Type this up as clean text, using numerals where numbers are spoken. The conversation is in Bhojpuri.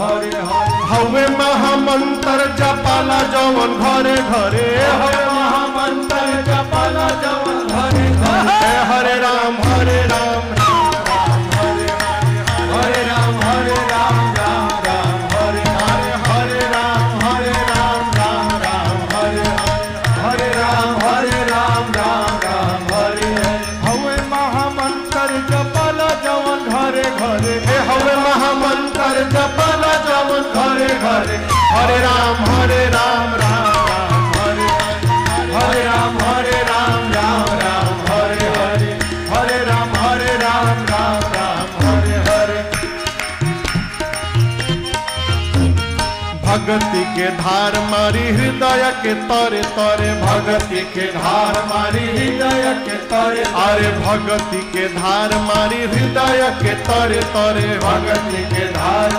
हरे हरे हवे महामंत्र जपाला जवन घरे घरे हरे महामंत्र जपाला जवन घरे घरे हरे राम हरे राम राम राम हरे हरे राम राम राम हरे हरे हरे राम राम राम हरे हरे राम राम राम हरे हरे हवे महामंत्र जपाला जवन घरे घरे हवे महामंत्र जपाला जवन घरे घरे हरे राम राम राम हरे हरे राम राम राम हरे हरे हरे राम राम राम हरे हरे भगति के धार मारी हृदय के तरे तरे भगति के धार मारी हृदय के तरे अरे भगति के धार मारी हृदय के तरे तरे भगति के धार